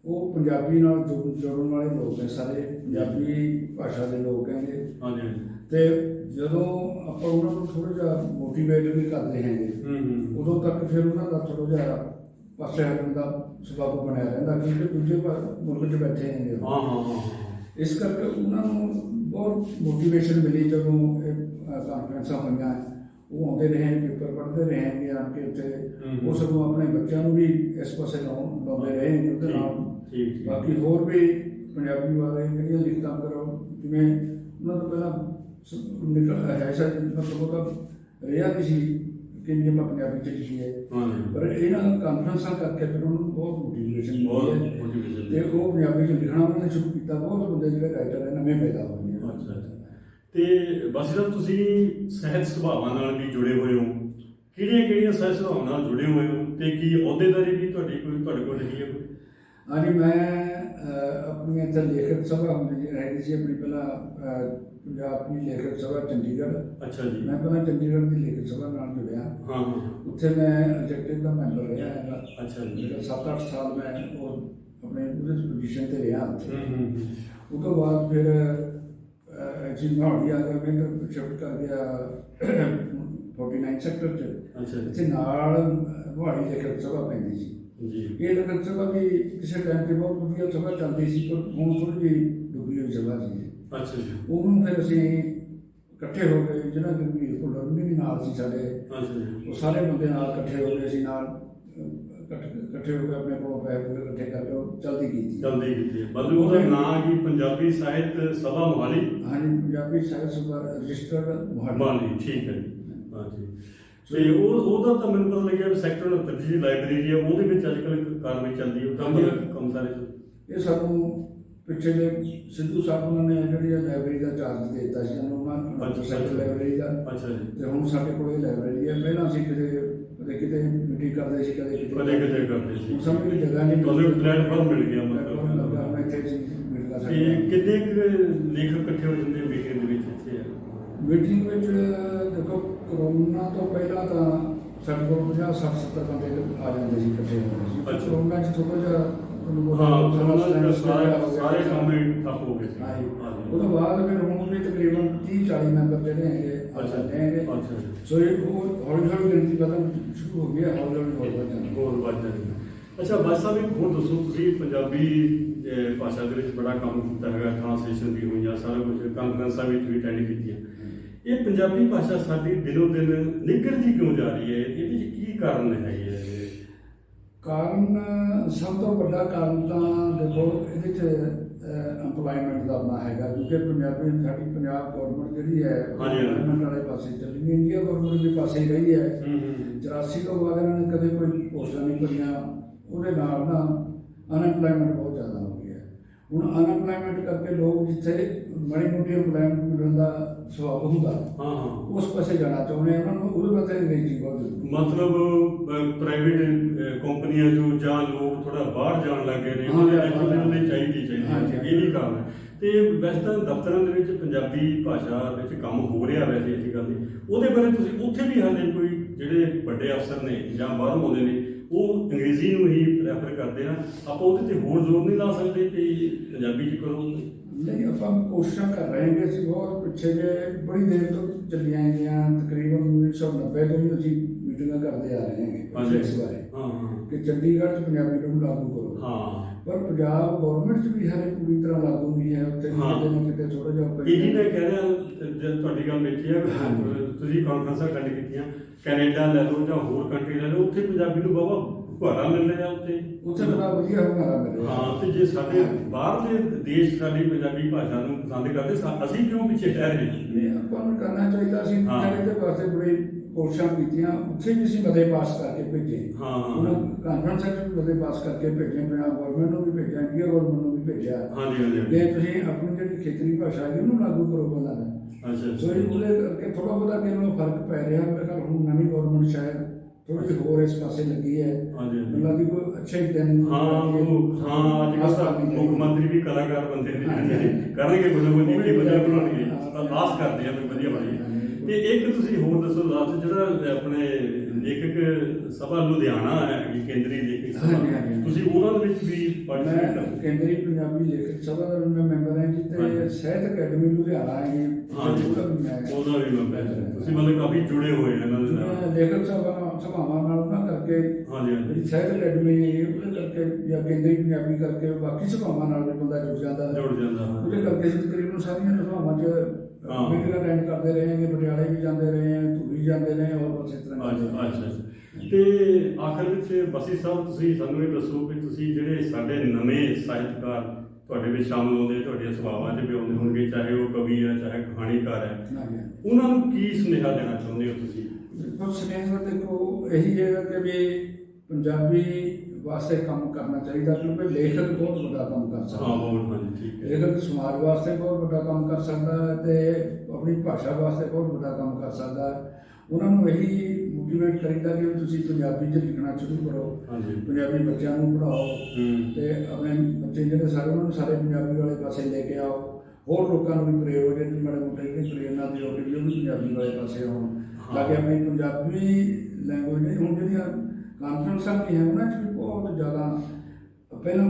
ਉਹ ਪੰਜਾਬੀ ਨਾਲ ਜੁੜਨ ਵਾਲੇ ਲੋਕ ਨੇ, ਸਾਰੇ ਪੰਜਾਬੀ ਭਾਸ਼ਾ ਦੇ ਲੋਕ ਹੈਗੇ। ਹਾਂਜੀ। ਤੇ ਜਦੋਂ ਆਪਾਂ ਉਹਨਾਂ ਨੂੰ ਥੋੜ੍ਹਾ ਜਿਹਾ ਮੋਟੀਵੇਟ ਵੀ ਕਰਦੇ ਹੈਗੇ, ਉਦੋਂ ਤੱਕ ਫਿਰ ਉਹਨਾਂ ਦਾ ਥੋੜ੍ਹਾ ਜਿਹਾ ਪਾਸੇ ਹਟਣ ਦਾ ਸਬਬ ਬਣਿਆ ਰਹਿੰਦਾ, ਕਿਉਂਕਿ ਦੂਜੇ ਮੁਲਕ 'ਚ ਬੈਠੇ ਹੈਗੇ। ਇਸ ਕਰਕੇ ਉਹਨਾਂ ਨੂੰ ਬਹੁਤ ਮੋਟੀਵੇਸ਼ਨ ਮਿਲੀ ਜਦੋਂ ਇਹ ਕਾਨਫਰੰਸਾਂ ਹੋਈਆਂ। ਉਹ ਆਉਂਦੇ ਰਹੇ, ਪੇਪਰ ਪੜ੍ਹਦੇ ਰਹੇ ਹੈਗੇ ਆਣ ਕੇ ਉੱਥੇ। ਉਹ ਸਗੋਂ ਆਪਣੇ ਬੱਚਿਆਂ ਨੂੰ ਵੀ ਇਸ ਪਾਸੇ ਲਾਉਂਦੇ ਰਹੇ ਨੇ ਉਹਦੇ ਨਾਲ। ਬਾਕੀ ਹੋਰ ਵੀ ਪੰਜਾਬੀ ਵਾਲੇ ਜਿਹੜੀਆਂ ਲਿਖਤਾਂ ਕਰੋ, ਜਿਵੇਂ ਉਹਨਾਂ ਤੋਂ ਪਹਿਲਾਂ ਐਸਾ ਮਤਲਬ ਉਹਦਾ ਰਿਹਾ ਨਹੀਂ ਸੀ ਕਿ ਜੇ ਆਪਾਂ ਪੰਜਾਬੀ 'ਚ ਲਿਖੀਏ, ਪਰ ਇਹਨਾਂ ਕਾਨਫਰੰਸਾਂ ਕਰਕੇ ਫਿਰ ਉਹਨਾਂ ਨੂੰ ਬਹੁਤ ਮੋਟੀਵੇਸ਼ਨ ਮਿਲੀ ਹੈ ਤੇ ਉਹ ਪੰਜਾਬੀ 'ਚ ਲਿਖਣਾ ਉਹਨਾਂ ਨੇ ਸ਼ੁਰੂ ਕੀਤਾ। ਬਹੁਤ ਬੰਦੇ ਜਿਹੜੇ ਰਾਈਟਰ ਹੈ ਨਵੇਂ ਪੈਦਾ ਹੋਏ ਨੇ। ਤੇ ਬਾਸੀ ਸਾਹਿਬ, ਤੁਸੀਂ ਸਹਿਤ ਸੁਭਾਵਾਂ ਨਾਲ ਵੀ ਜੁੜੇ ਹੋਏ ਹੋ, ਕਿਹੜੀਆਂ ਸਹਿਤ ਸੁਭਾਵਾਂ ਨਾਲ ਜੁੜੇ ਹੋਏ ਹੋ ਤੇ ਕੀ ਅਹੁਦੇਦਾਰੀ ਵੀ ਤੁਹਾਡੇ ਕੋਲ ਰਹੀ ਹੈ ਕੋਈ? ਹਾਂਜੀ ਮੈਂ ਆਪਣੀ ਇੱਥੇ ਲੇਖਕ ਸਭਾ ਹੁੰਦੀ ਹੈਗੀ ਸੀ ਆਪਣੀ ਪਹਿਲਾਂ ਪੰਜਾਬ ਦੀ ਲੇਖਕ ਸਭਾ ਚੰਡੀਗੜ੍ਹ। ਅੱਛਾ ਜੀ। ਮੈਂ ਪਹਿਲਾਂ ਚੰਡੀਗੜ੍ਹ ਦੀ ਲੇਖਕ ਸਭਾ ਨਾਲ ਜੁੜਿਆ। ਹਾਂ ਹਾਂ। ਉੱਥੇ ਮੈਂ ਐਗਜ਼ੈਕਟਿਵ ਦਾ ਮੈਂਬਰ ਰਿਹਾ ਹੈਗਾ। ਅੱਛਾ ਜੀ। 7-8 ਸਾਲ ਮੈਂ ਉਹ ਆਪਣੇ ਉਹਦੇ ਪੋਜੀਸ਼ਨ ਤੇ ਰਿਹਾ ਉੱਥੇ। ਉਹ ਤੋਂ ਬਾਅਦ ਫਿਰ ਐਕਚੁਅਲੀ ਨੌੜੀ ਆ ਗਿਆ, ਮੈਂ ਸ਼ਿਫਟ ਕਰ ਗਿਆ 49 ਸੈਕਟਰ 'ਚ। ਅੱਛਾ ਜੀ। ਇੱਥੇ ਨਾਲ ਮੋਹਾਲੀ ਲੇਖਕ ਸਭਾ ਪੈਂਦੀ ਸੀ ਜੀ। ਇਹ ਲੇਖਕ ਸਭਾ ਵੀ ਕਿਸੇ ਟਾਈਮ ਤੇ ਬਹੁਤ ਵਧੀਆ ਸਭਾ ਚੱਲਦੀ ਸੀ, ਪਰ ਹੁਣ ਥੋੜ੍ਹੀ ਜਿਹੀ ਡੁੱਬੀ ਹੋਈ ਸਭਾ ਸੀ। ਅੱਛਾ ਜੀ। ਉਹਨੂੰ ਫਿਰ ਅਸੀਂ ਇਕੱਠੇ ਹੋ ਗਏ, ਜਿਹਨਾਂ ਦੇ ਵੀ ਭੁੱਲਰ ਵੀ ਨਾਲ ਸੀ ਸਾਡੇ। ਅੱਛਾ ਜੀ। ਉਹ ਸਾਰੇ ਬੰਦੇ ਨਾਲ ਇਕੱਠੇ ਹੋ ਗਏ, ਅਸੀਂ ਨਾਲ ਇਕੱਠੇ ਹੋ ਕੇ ਆਪਣੇ ਕੋਲੋਂ ਪੈਸੇ ਪੂਰੇ ਇਕੱਠੇ ਕਰਕੇ ਉਹ ਜਲਦੀ ਕੀਤੀ। ਮਤਲਬ ਉਹਦਾ ਨਾਮ ਕੀ ਪੰਜਾਬੀ ਸਾਹਿਤ ਸਭਾ ਮੋਹਾਲੀ। ਹਾਂਜੀ, ਪੰਜਾਬੀ ਸਾਹਿਤ ਸਭਾ ਰਜਿਸਟਰਡ ਮੋਹਾਲੀ। ਠੀਕ ਹੈ ਜੀ। ਹਾਂਜੀ। ਤੇ ਉਹਦਾ ਤਾਂ ਮੈਨੂੰ ਪਤਾ ਲੱਗਿਆ ਸੈਕਟਰ 69 ਦੀ ਲਾਇਬ੍ਰੇਰੀ ਹੈ, ਉਹਦੇ ਵਿੱਚ ਅੱਜ ਕੱਲ੍ਹ ਕਾਰਵਾਈ ਚੱਲਦੀ ਹੈ, ਕੰਮ ਸਾਰੇ। ਇਹ ਸਾਨੂੰ ਪਿੱਛੇ ਜੇ ਸਿੱਧੂ ਸਾਹਿਬ ਉਹਨਾਂ ਨੇ ਜਿਹੜੀ ਲਾਇਬ੍ਰੇਰੀ ਦਾ ਚਾਰਜ ਦੇ ਦਿੱਤਾ ਸੀ ਉਹਨਾਂ ਨੂੰ, ਸੈਕਟਰ ਲਾਇਬ੍ਰੇਰੀ ਦਾ। ਅੱਛਾ ਜੀ। ਤੇ ਹੁਣ ਸਾਡੇ ਕੋਲ ਇਹ ਲਾਇਬ੍ਰੇਰੀ ਹੈ। ਪਹਿਲਾਂ ਅਸੀਂ ਕਿਤੇ ਮੀਟਿੰਗ ਕਰਦੇ ਸੀ, ਕਦੇ ਕਿਤੇ ਕਰਦੇ ਸੀ। ਹੁਣ ਸਾਨੂੰ ਕੋਈ ਜਗ੍ਹਾ ਨਹੀਂ ਤੁਹਾਨੂੰ ਪਲੇਟਫਾਰਮ ਮਿਲ ਗਿਆ ਮਤਲਬ। ਹੁਣ ਇੱਥੇ ਅਸੀਂ ਮੀਟਿੰਗ ਕਰ ਸਕਦੇ ਹਾਂ। ਕਿੰਨੇ ਕੁ ਲੇਖਕ ਇਕੱਠੇ ਹੋ ਜਾਂਦੇ ਮੀਟਿੰਗ ਦੇ ਵਿੱਚ ਇੱਥੇ? ਮੀਟਿੰਗ ਵਿੱਚ ਦੇਖੋ, ਕਰੋਨਾ ਤੋਂ ਪਹਿਲਾਂ ਤਾਂ ਸਾਡੇ ਕੋਲ 50-60-70 ਬੰਦੇ ਆ ਜਾਂਦੇ ਸੀ, ਇਕੱਠੇ ਹੁੰਦੇ ਸੀ। ਅੱਛਾ। ਕਰੋਨਾ 'ਚ ਥੋੜ੍ਹਾ ਜਿਹਾ ਸਾਰੇ ਕੰਮ ਹੀ ਠੱਪ ਹੋ ਗਏ ਸੀ। ਹਾਂਜੀ। ਉਹਦੇ ਬਾਅਦ ਫਿਰ ਹੁਣ ਵੀ ਤਕਰੀਬਨ 30-40 ਮੈਂਬਰ ਜਿਹੜੇ ਹੈਗੇ ਆ ਜਾਂਦੇ ਹੈਗੇ। ਸੋ ਉਹ ਹੌਲੀ ਹੌਲੀ ਗਿਣਤੀ ਵਧਣ ਸ਼ੁਰੂ ਹੋ ਗਈ ਹੈ, ਹੌਲੀ ਹੌਲੀ ਹੋਰ ਵੱਧ ਜਾਂਦੀ। ਅੱਛਾ ਬਾਦ ਸਾਹਿਬ, ਇੱਕ ਹੋਰ ਦੱਸੋ, ਤੁਸੀਂ ਪੰਜਾਬੀ ਭਾਸ਼ਾ ਦੇ ਵਿੱਚ ਬੜਾ ਕੰਮ ਕੀਤਾ ਹੈਗਾ, ਟ੍ਰਾਂਸਲੇਸ਼ਨ ਵੀ ਹੋਈਆਂ, ਸਾਰਾ ਕੁਝ, ਕਾਨਫਰੰਸਾਂ ਵਿੱਚ ਵੀ ਅਟੈਂਡ ਕੀਤੀਆਂ। ਇਹ ਪੰਜਾਬੀ ਭਾਸ਼ਾ ਸਾਡੀ ਦਿਨੋਂ ਦਿਨ ਨਿੱਘਰਦੀ ਕਿਉਂ ਜਾ ਰਹੀ ਹੈ? ਇਹਦੇ ਵਿੱਚ ਕੀ ਕਾਰਨ ਹੈਗੇ? ਕਾਰਨ ਸਭ ਤੋਂ ਵੱਡਾ ਕਾਰਨ ਤਾਂ ਦੇਖੋ ਇਹਦੇ 'ਚ ਐਮਪਲੋਇਮੈਂਟ ਦਾ ਆਪਣਾ ਹੈਗਾ, ਕਿਉਂਕਿ ਸਾਡੀ ਪੰਜਾਬ ਗੌਰਮੈਂਟ ਜਿਹੜੀ ਹੈ ਐਮਪਲੋਇਮੈਂਟ ਵਾਲੇ ਪਾਸੇ ਚੱਲੀ ਗਈ। ਇੰਡੀਆ ਗੌਰਮੈਂਟ ਦੇ ਪਾਸੇ ਹੀ ਰਹੀ ਹੈ। 84 ਤੋਂ ਬਾਅਦ ਇਹਨਾਂ ਨੇ ਕਦੇ ਕੋਈ ਪੋਸਟਾਂ ਨਹੀਂ ਭਰੀਆਂ, ਉਹਦੇ ਨਾਲ ਨਾ ਅਨਐਮਪਲੋਇਮੈਂਟ ਬਹੁਤ ਜ਼ਿਆਦਾ ਹੋ ਗਈ ਹੈ। ਹੁਣ ਅਨਐਮਪਲੋਇਮੈਂਟ ਕਰਕੇ ਲੋਕ ਜਿੱਥੇ ਮਾੜੀ ਮੋਟੀ ਐਮਪਲੋਇਮੈਂਟ ਮਿਲਣ ਦਾ ਸੁਭਾਅ ਹੁੰਦਾ, ਉਸ ਪਾਸੇ ਜਾਣਾ ਚਾਹੁੰਦੇ ਉਹਨਾਂ ਨੂੰ, ਉਹਦੇ ਵਾਸਤੇ ਅੰਗਰੇਜ਼ੀ ਬਹੁਤ ਜ਼ਰੂਰੀ। ਮਤਲਬ ਪ੍ਰਾਈਵੇਟ ਕੰਪਨੀਆਂ ਜੋ ਜਾਂ ਲੋਕ ਥੋੜਾ ਬਾਹਰ ਜਾਣ ਲੱਗੇ ਨੇ, ਉਹਨੇ ਚਾਹੀਦੀ ਇਹ ਵੀ ਕੰਮ ਹੈ। ਤੇ ਵੈਸੇ ਤਾਂ ਦਫ਼ਤਰਾਂ ਦੇ ਵਿੱਚ ਪੰਜਾਬੀ ਭਾਸ਼ਾ ਵਿੱਚ ਕੰਮ ਹੋ ਰਿਹਾ, ਵੈਸੇ ਐਸੀ ਗੱਲ ਨਹੀਂ। ਉਹਦੇ ਬਾਰੇ ਤੁਸੀਂ ਉੱਥੇ ਵੀ ਹਾਲੇ ਕੋਈ ਜਿਹੜੇ ਵੱਡੇ ਅਫਸਰ ਨੇ ਜਾਂ ਬਾਹਰੋਂ ਆਉਂਦੇ ਨੇ, ਉਹ ਅੰਗਰੇਜ਼ੀ ਨੂੰ ਹੀ ਪ੍ਰੈਫਰ ਕਰਦੇ ਆ, ਆਪਾਂ ਉਹਦੇ ਤੇ ਹੋਰ ਜ਼ੋਰ ਨਹੀਂ ਲਾ ਸਕਦੇ ਕਿ ਪੰਜਾਬੀ 'ਚ ਕਰੋ? ਨਹੀਂ, ਆਪਾਂ ਕੋਸ਼ਿਸ਼ਾਂ ਕਰ ਰਹੇ ਹਾਂ ਕਿ ਅਸੀਂ ਬਹੁਤ ਪਿੱਛੇ ਜੇ ਬੜੀ ਦੇਰ ਤੋਂ ਚੱਲੀਆਂ ਗਈਆਂ, ਤਕਰੀਬਨ 1990 ਤੋਂ ਹੀ ਅਸੀਂ ਮੀਟਿੰਗਾਂ ਕਰਦੇ ਆ ਰਹੇ ਹਾਂ ਇਸ ਬਾਰੇ ਕਿ ਚੰਡੀਗੜ੍ਹ 'ਚ ਪੰਜਾਬੀ ਨੂੰ ਲਾਗੂ ਕਰੋ। ਪਰ ਪੰਜਾਬ ਗੌਰਮੈਂਟ 'ਚ ਵੀ ਹਾਲੇ ਪੂਰੀ ਤਰ੍ਹਾਂ ਲਾਗੂ ਨਹੀਂ ਹੈ। ਉੱਥੇ ਕਿਤੇ ਨਾ ਕਿਤੇ ਥੋੜਾ ਜਿਹਾ ਇਹੀ ਮੈਂ ਕਹਿ ਰਿਹਾ, ਜਦ ਤੁਹਾਡੀ ਗੱਲ ਵੇਖੀ ਹੈ, ਤੁਸੀਂ ਕਾਨਫਰੰਸਾਂ ਅਟੈਂਡ ਕੀਤੀਆਂ, ਕੈਨੇਡਾ ਲੈ ਲਓ ਜਾਂ ਹੋਰ ਕੰਟਰੀ ਲੈ ਲਓ, ਉੱਥੇ ਪੰਜਾਬੀ ਨੂੰ ਬਹੁਤ ਹੁਆਰਾ ਮਿਲ ਰਿਹਾ, ਉੱਥੇ ਬੜਾ ਵਧੀਆ ਹੁਆਰਾ ਮਿਲ ਰਿਹਾ। ਹਾਂ, ਤੇ ਜੇ ਸਾਡੇ ਬਾਹਰਲੇ ਦੇਸ਼ ਸਾਡੀ ਪੰਜਾਬੀ ਭਾਸ਼ਾ ਨੂੰ ਪਸੰਦ ਕਰਦੇ, ਅਸੀਂ ਕਿਉਂ ਪਿੱਛੇ ਰਹਿ ਰਹੇ ਹਾਂ? ਆਪਾਂ ਨੂੰ ਕਰਨਾ ਚਾਹੀਦਾ ਸੀ। ਇਹਦੇ ਵਾਸਤੇ ਬੜੀ ਕੋਸ਼ਿਸ਼ਾਂ ਕੀਤੀਆਂ, ਉੱਥੇ ਵੀ ਅਸੀਂ ਮਤੇ ਪਾਸ ਕਰਕੇ ਭੇਜੇ। ਉਹਨਾਂ ਕਾਨਫਰੰਸ ਵਿੱਚ ਵੀ ਮਤੇ ਪਾਸ ਕਰਕੇ ਭੇਜੇ, ਪੰਜਾਬ ਗੌਰਮੈਂਟ ਨੂੰ ਵੀ ਭੇਜਿਆ, ਇੰਡੀਆ ਗੌਰਮੈਂਟ ਨੂੰ ਵੀ ਭੇਜਿਆ। ਜੇ ਤੁਸੀਂ ਆਪਣੀ ਜਿਹੜੀ ਖੇਤਰੀ ਭਾਸ਼ਾ ਹੈ ਉਹਨੂੰ ਲਾਗੂ ਕਰੋ ਪਹਿਲਾਂ ਤਾਂ। ਸੋ ਉਹਦੇ ਕਰਕੇ ਥੋੜਾ ਬਹੁਤਾ ਕਿਨੂੰ ਫਰਕ ਪੈ ਰਿਹਾ। ਮੇਰੇ ਖਿਆਲ ਹੁਣ ਨਵੀਂ ਗੌਰਮੈਂਟ ਸ਼ਾਇਦ ਥੋੜੀ ਜਿਹੀ ਹੋਰ ਇਸ ਪਾਸੇ ਲੱਗੀ ਹੈ। ਮੈਨੂੰ ਲੱਗਦੀ ਕੋਈ ਅੱਛੇ ਦਿਨ ਮੁੱਖ ਮੰਤਰੀ ਵੀ ਕਲਾਕਾਰ ਬੰਦੇ ਨੇ, ਕਰਨਗੇ ਨੀਤੀ ਵਧੀਆ ਬਣਾਉਣਗੇ, ਆਸ ਕਰਦੇ ਆ ਵੀ ਵਧੀਆ ਬਣੇ। ਤੇ ਇੱਕ ਤੁਸੀਂ ਹੋਰ ਦੱਸੋ ਲਾਸਟ, ਜਿਹੜਾ ਆਪਣੇ ਲੇਖਕ ਸਭਾ ਲੁਧਿਆਣਾ ਹੈ, ਕੇਂਦਰੀ ਲੇਖਕ ਸਭਾ, ਤੁਸੀਂ ਉਹਨਾਂ ਦੇ ਵਿੱਚ ਵੀ ਪਾਰਟਿਸਿਪੇਟ ਕਰਦੇ? ਕੇਂਦਰੀ ਪੰਜਾਬੀ ਲੇਖਕ ਸਭਾ ਦਾ ਮੈਂ ਮੈਂਬਰ ਹਾਂ, ਜਿੱਥੇ ਸਾਹਿਤ ਅਕੈਡਮੀ ਲੁਧਿਆਣਾ ਹੈ, ਉਹਦਾ ਵੀ ਮੈਂਬਰ। ਤੁਸੀਂ ਮਤਲਬ ਕਾਫੀ ਜੁੜੇ ਹੋਏ ਇਹਨਾਂ ਦੇ ਨਾਲ ਲੇਖਕ ਸਭਾਵਾਂ ਨਾਲ ਉਹਨਾਂ ਕਰਕੇ। ਜਿਹੜੀ ਸਾਹਿਤ ਅਕੈਡਮੀ ਉਹਦੇ ਕਰਕੇ ਜਾਂ ਕੇਂਦਰੀ ਪੰਜਾਬੀ ਕਰਕੇ ਬਾਕੀ ਸਭਾਵਾਂ ਨਾਲ ਵੀ ਬੰਦਾ ਜੁੜ ਜਾਂਦਾ। ਉਹਦੇ ਕਰਕੇ ਅਸੀਂ ਤਕਰੀਬਨ ਸਾਰੀਆਂ ਸਭਾਵਾਂ 'ਚ ਮੀਟਿੰਗ ਅਟੈਂਡ ਕਰਦੇ ਰਹੇ ਹਾਂ, ਪਟਿਆਲੇ ਵੀ ਜਾਂਦੇ ਰਹੇ ਹਾਂ, ਧੂਰੀ ਜਾਂਦੇ ਰਹੇ, ਹੋਰ ਬਸ ਇਸ ਤਰ੍ਹਾਂ। ਤੇ ਆਖਰ ਵਿੱਚ ਬਸੀ ਸਾਹਿਬ, ਤੁਸੀਂ ਸਾਨੂੰ ਇਹ ਦੱਸੋ ਕਿ ਤੁਸੀਂ ਜਿਹੜੇ ਸਾਡੇ ਨਵੇਂ ਸਾਹਿਤਕਾਰ ਤੁਹਾਡੇ ਵਿੱਚ ਸ਼ਾਮਲ ਹੁੰਦੇ, ਤੁਹਾਡੀਆਂ ਸਭਾਵਾਂ 'ਚ ਵੀ ਆਉਂਦੇ ਹੋਣਗੇ, ਚਾਹੇ ਉਹ ਕਵੀ ਹੈ, ਚਾਹੇ ਕਹਾਣੀਕਾਰ ਹੈ, ਉਹਨਾਂ ਨੂੰ ਕੀ ਸੁਨੇਹਾ ਦੇਣਾ ਚਾਹੁੰਦੇ ਹੋ ਤੁਸੀਂ? ਸੁਨੇਹਾ ਦੇਖੋ ਇਹੀ ਹੈ ਕਿ ਵੀ ਪੰਜਾਬੀ ਵਾਸਤੇ ਕੰਮ ਕਰਨਾ ਚਾਹੀਦਾ, ਕਿਉਂਕਿ ਲੇਖਕ ਬਹੁਤ ਵੱਡਾ ਕੰਮ ਕਰ ਸਕਦਾ। ਲੇਖਕ ਸਮਾਜ ਵਾਸਤੇ ਬਹੁਤ ਵੱਡਾ ਕੰਮ ਕਰ ਸਕਦਾ ਹੈ ਤੇ ਆਪਣੀ ਭਾਸ਼ਾ ਵਾਸਤੇ ਬਹੁਤ ਵੱਡਾ ਕੰਮ ਕਰ ਸਕਦਾ ਹੈ। ਉਹਨਾਂ ਨੂੰ ਇਹੀ ਮੋਟੀਵੇਟ ਕਰੀਦਾ ਕਿ ਵੀ ਤੁਸੀਂ ਪੰਜਾਬੀ 'ਚ ਲਿਖਣਾ ਸ਼ੁਰੂ ਕਰੋ, ਹਾਂਜੀ ਪੰਜਾਬੀ ਬੱਚਿਆਂ ਨੂੰ ਪੜ੍ਹਾਓ ਹੂੰ ਤੇ ਆਪਣੇ ਬੱਚੇ ਜਿਹੜੇ ਸਾਰੇ ਉਹਨਾਂ ਨੂੰ ਸਾਰੇ ਪੰਜਾਬੀ ਵਾਲੇ ਪਾਸੇ ਲੈ ਕੇ ਆਓ। ਹੋਰ ਲੋਕਾਂ ਨੂੰ ਵੀ ਪ੍ਰੇਰ ਹੋ ਜੇ ਮਾੜੇ ਮੋਟੇ ਜਿਹੜੀ ਪ੍ਰੇਰਨਾ ਦੀ ਹੋ ਵੀ ਉਹ ਵੀ ਪੰਜਾਬੀ ਵਾਲੇ ਪਾਸੇ ਆਉਣ ਤਾਂ ਕਿ ਆਪਣੀ ਪੰਜਾਬੀ ਲੈਂਗੁਏਜ ਨੇ ਹੁਣ ਜਿਹੜੀਆਂ ਕਾਨਫਰੰਸਾਂ ਕੀਆਂ ਉਹਨਾਂ 'ਚ ਵੀ ਬਹੁਤ ਜ਼ਿਆਦਾ ਪਹਿਲਾਂ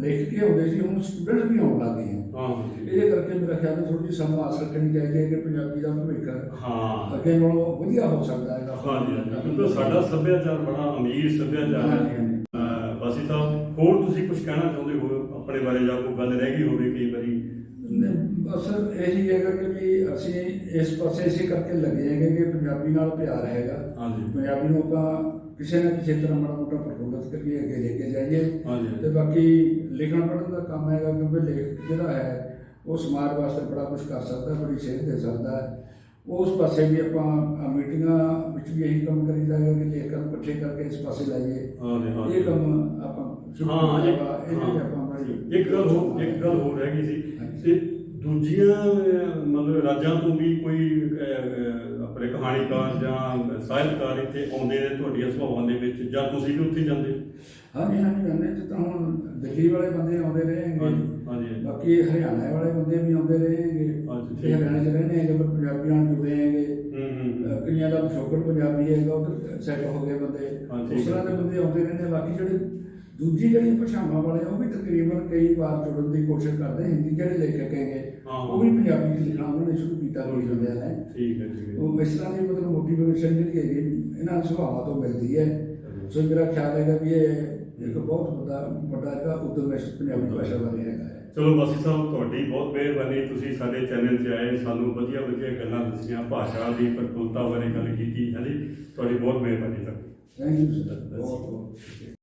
ਲਿਖ ਕੇ ਆਉਂਦੇ ਸੀ, ਹੁਣ ਸਟੂਡੈਂਟ ਵੀ ਆਉਣ ਲੱਗ ਗਏ ਆ। ਹਾਂ ਜੀ। ਇਹਦੇ ਕਰਕੇ ਮੇਰਾ ਖਿਆਲ ਹੈ ਥੋੜ੍ਹੀ ਜਿਹੀ ਸਾਨੂੰ ਆਸ ਰੱਖਣੀ ਚਾਹੀਦੀ ਹੈ ਕਿ ਪੰਜਾਬੀ ਦਾ ਭਵਿੱਖ ਹਾਂ ਅੱਗੇ ਨਾਲੋਂ ਵਧੀਆ ਹੋ ਸਕਦਾ ਹੈ। ਹਾਂਜੀ ਕਿਉਂਕਿ ਸਾਡਾ ਸੱਭਿਆਚਾਰ ਬੜਾ ਅਮੀਰ ਸੱਭਿਆਚਾਰ ਹੈ। ਵਾਸੀ ਸਾਹਿਬ ਹੋਰ ਤੁਸੀਂ ਕੁਝ ਕਹਿਣਾ ਚਾਹੁੰਦੇ ਹੋ ਆਪਣੇ ਬਾਰੇ ਜਾਂ ਕੋਈ ਗੱਲ ਰਹਿ ਗਈ ਹੋਵੇ ਕਈ ਵਾਰੀ? ਬਸ ਇਹੀ ਹੈਗਾ ਕਿ ਵੀ ਅਸੀਂ ਇਸ ਪਾਸੇ ਇਸੇ ਕਰਕੇ ਲੱਗੇ ਹੈਗੇ ਕਿ ਪੰਜਾਬੀ ਨਾਲ ਪਿਆਰ ਹੈਗਾ। ਹਾਂਜੀ ਪੰਜਾਬੀ ਨੂੰ ਆਪਾਂ ਕਿਸੇ ਨਾ ਕਿਸੇ ਤਰ੍ਹਾਂ ਮਾੜਾ ਮੋਟਾ ਪ੍ਰਫੁੱਲਤ ਕਰੀਏ, ਅੱਗੇ ਲੈ ਕੇ ਜਾਈਏ। ਹਾਂਜੀ ਤੇ ਬਾਕੀ ਲਿਖਣ ਪੜ੍ਹਨ ਦਾ ਕੰਮ ਹੈਗਾ ਕਿਉਂਕਿ ਲੇਖ ਜਿਹੜਾ ਹੈ ਉਹ ਸਮਾਜ ਵਾਸਤੇ ਬੜਾ ਕੁਝ ਕਰ ਸਕਦਾ, ਬੜੀ ਸੇਧ ਦੇ ਸਕਦਾ ਹੈ। ਉਸ ਪਾਸੇ ਵੀ ਆਪਾਂ ਮੀਟਿੰਗਾਂ ਵਿੱਚ ਵੀ ਇਹੀ ਕੰਮ ਕਰੀਦਾ ਹੈ ਕਿ ਲੇਖਕਾਂ ਨੂੰ ਇਕੱਠੇ ਕਰਕੇ ਇਸ ਪਾਸੇ ਲਾਈਏ। ਹਾਂਜੀ ਇਹ ਕੰਮ ਆਪਾਂ ਸ਼ੁਰੂ ਹਾਂ ਕੀਤਾ ਵਾ, ਇਹਦੇ 'ਚ ਆਪਾਂ ਬੜੀ ਇੱਕ ਗੱਲ ਹੋਰ ਰਹਿ ਗਈ ਸੀ ਤੇ ਦੂਜੀਆਂ ਮਤਲਬ ਰਾਜਾਂ ਤੋਂ ਵੀ ਕੋਈ ਆਪਣੇ ਕਹਾਣੀਕਾਰ ਜਾਂ ਸਾਹਿਤਕਾਰ ਇੱਥੇ ਆਉਂਦੇ ਨੇ ਤੁਹਾਡੀਆਂ ਸਭਾਵਾਂ ਦੇ ਵਿੱਚ ਜਾਂ ਤੁਸੀਂ ਵੀ ਉੱਥੇ ਜਾਂਦੇ ਹੋ? ਹਾਂਜੀ ਜਾਂਦੇ ਜਿੱਦਾਂ ਹੁਣ ਦਿੱਲੀ ਵਾਲੇ ਬੰਦੇ ਆਉਂਦੇ ਰਹੇਗੇ, ਹਾਂਜੀ ਬਾਕੀ ਹਰਿਆਣਾ ਵਾਲੇ ਬੰਦੇ ਵੀ ਆਉਂਦੇ ਰਹੇਗੇ ਤੇ ਹਰਿਆਣਾ 'ਚ ਰਹਿੰਦੇ ਹੈਗੇ ਪਰ ਪੰਜਾਬੀਆਂ ਨਾਲ ਜੁੜੇ ਹੈਗੇ। ਕਈਆਂ ਦਾ ਪਿਛੋਕੜ ਪੰਜਾਬੀ ਹੈਗਾ, ਉਹ ਸੈੱਟ ਹੋ ਗਏ ਬੰਦੇ, ਉਸ ਤਰ੍ਹਾਂ ਦੇ ਬੰਦੇ ਆਉਂਦੇ ਰਹਿੰਦੇ। ਬਾਕੀ ਜਿਹੜੇ ਦੂਜੀ ਜਿਹੜੀਆਂ ਭਾਸ਼ਾਵਾਂ ਵਾਲੇ ਉਹ ਵੀ ਤਕਰੀਬਨ ਕਈ ਵਾਰ ਜੁੜਨ ਦੀ ਕੋਸ਼ਿਸ਼ ਕਰਦੇ। ਹਿੰਦੀ ਜਿਹੜੇ ਲੇਖਕ ਹੈਗੇ ਉਹ ਵੀ ਪੰਜਾਬੀ 'ਚ ਲਿਖਣਾ ਉਹਨਾਂ ਨੇ ਸ਼ੁਰੂ ਕੀਤਾ ਕੋਈ ਬੰਦਿਆਂ ਨੇ। ਠੀਕ ਹੈ ਠੀਕ ਹੈ। ਉਹ ਇਸ ਤਰ੍ਹਾਂ ਦੀ ਮਤਲਬ ਮੋਟੀਵੇਸ਼ਨ ਜਿਹੜੀ ਹੈਗੀ ਇਹਨਾਂ ਸੁਭਾਵਾਂ ਤੋਂ ਮਿਲਦੀ ਹੈ। ਸੋ ਮੇਰਾ ਖਿਆਲ ਹੈਗਾ ਵੀ ਇਹ ਇੱਕ ਬਹੁਤ ਵੱਡਾ ਇੱਕ ਉਦਮ ਹੈ ਪੰਜਾਬੀ ਭਾਸ਼ਾ ਬਾਰੇ ਹੈਗਾ ਹੈ। ਚਲੋ ਵਾਸੀ ਸਾਹਿਬ ਤੁਹਾਡੀ ਬਹੁਤ ਮਿਹਰਬਾਨੀ, ਤੁਸੀਂ ਸਾਡੇ ਚੈਨਲ 'ਚ ਆਏ, ਸਾਨੂੰ ਵਧੀਆ ਗੱਲਾਂ ਦੱਸੀਆਂ, ਭਾਸ਼ਾ ਦੀ ਪ੍ਰਫੁੱਲਤਾ ਬਾਰੇ ਗੱਲ ਕੀਤੀ। ਹਾਂਜੀ ਤੁਹਾਡੀ ਬਹੁਤ ਮਿਹਰਬਾਨੀ ਸਰ। ਥੈਂਕ ਯੂ ਸਰ, ਬਹੁਤ